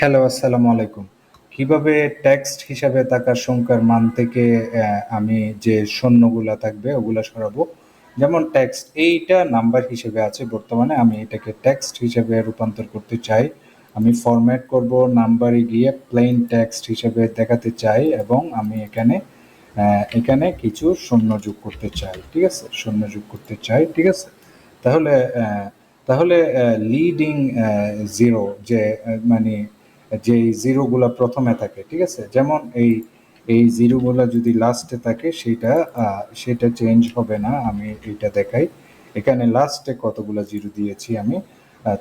Hello, আসসালামু আলাইকুম। কিভাবে টেক্সট হিসাবে থাকা সংখ্যার মান থেকে আমি যে শূন্যগুলা থাকবে ওগুলা সরাবো? যেমন টেক্সট এইটা নাম্বার হিসেবে আছে বর্তমানে আমি এটাকে টেক্সট হিসেবে রূপান্তর করতে চাই। আমি ফরম্যাট করব নাম্বারে গিয়ে প্লেইন টেক্সট হিসেবে দেখাতে চাই এবং আমি এখানে কিছু শূন্য যোগ করতে চাই। ঠিক আছে? শূন্য যোগ করতে চাই। ঠিক আছে? তাহলে তাহলে লিডিং জিরো যে মানে যে জিরোগুলা প্রথমে থাকে, ঠিক আছে, যেমন এই জিরোগুলা যদি লাস্টে থাকে সেটা চেঞ্জ হবে না। আমি এটা দেখাই, এখানে লাস্টে কতগুলা জিরো দিয়েছি আমি।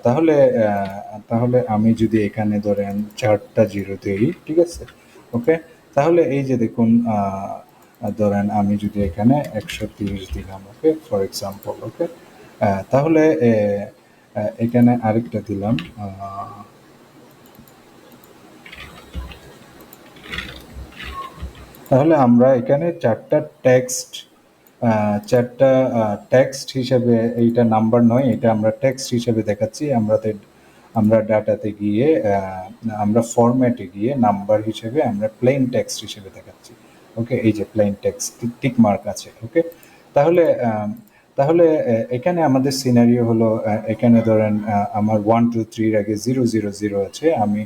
তাহলে আমি যদি এখানে ধরেন 4টা জিরো দিই, ঠিক আছে, ওকে, তাহলে এই যে দেখুন ধরেন আমি যদি এখানে 130 দিলাম, ওকে, ফর এক্সাম্পল, ওকে, তাহলে এখানে আরেকটা দিলাম, তাহলে আমরা এখানে চারটা টেক্সট হিসেবে, এইটা নাম্বার নয়, এটা আমরা টেক্সট হিসেবে দেখাচ্ছি। আমরা ডাটাতে গিয়ে আমরা ফরম্যাটে গিয়ে নাম্বার হিসেবে আমরা প্লেন টেক্সট হিসেবে দেখাচ্ছি। ওকে, এই যে প্লেন টেক্সট টিক মার্ক আছে। ওকে, তাহলে তাহলে এখানে আমাদের সিনারিও হলো, এখানে ধরেন আমার 1 2 3 আগে 0 0 0 আছে, আমি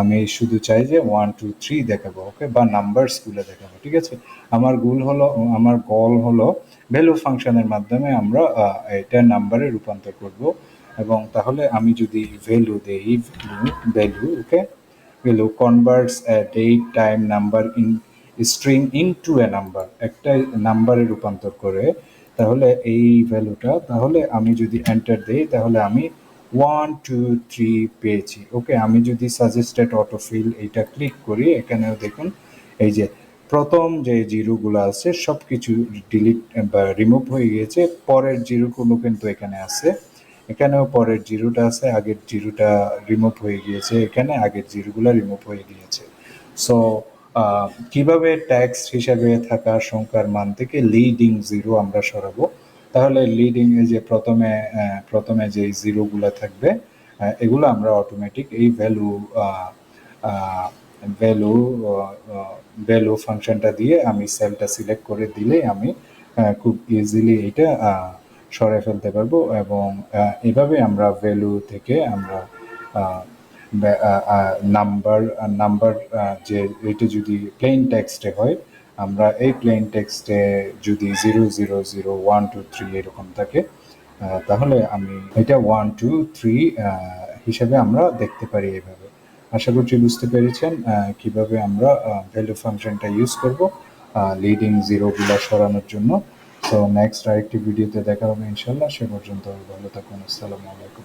আমি শুধু চাই যে 1 2 3 দেখাবো, ওকে, বা নাম্বারসগুলো দেখাবো। ঠিক আছে, আমার গল হলো ভ্যালু ফাংশনের মাধ্যমে আমরা এটা নাম্বারে রূপান্তর করব। এবং তাহলে আমি যদি ভ্যালু দেই, value, okay, value converts date time number in string into a number, একটা নাম্বারে রূপান্তর করে। তাহলে এই ভ্যালুটা, তাহলে আমি যদি এন্টার দেই তাহলে আমি 1 2 3 পেয়েছি। ওকে, আমি যদি সাজেস্টেড অটোফিল এইটা ক্লিক করি, এখানেও দেখুন এই যে প্রথম যে জিরোগুলো আছে সব কিছু ডিলিট বা রিমুভ হয়ে গিয়েছে, পরের জিরোগুলো কিন্তু এখানে আছে, এখানেও পরের জিরোটা আছে, আগের জিরোটা রিমুভ হয়ে গিয়েছে, এখানে আগের জিরোগুলো রিমুভ হয়ে গিয়েছে। সো কিভাবে ট্যাক্স হিসাবে থাকা সংখ্যার মান থেকে লিডিং জিরো আমরা সরাবো? তাহলে লিডিং এ যে প্রথমে যে জিরোগুলো থাকবে, এগুলো আমরা অটোমেটিক এই ভ্যালু ভ্যালু ফাংশনটা দিয়ে আমি সেলটা সিলেক্ট করে দিলে আমি খুব ইজিলি এটা সরাই ফেলতে পারবো। এবং এভাবে আমরা ভ্যালু থেকে আমরা নাম্বার নাম্বার যে এটা যদি প্লেন টেক্সটে হয়, আমরা এই প্লেন টেক্সটে যদি 0 0 0 1 2 3 এরকম থাকে, তাহলে আমি এটা 1 2 3 হিসেবে আমরা দেখতে পারি। এইভাবে আশা করছি বুঝতে পেরেছেন কিভাবে আমরা ভ্যালু ফাংশনটা ইউজ করব লিডিং জিরোগুলো সরানোর জন্য। সো নেক্সট আরেকটি ভিডিওতে দেখা হবে ইনশাল্লাহ। সে পর্যন্ত ভালো থাকুন। আসসালামু আলাইকুম।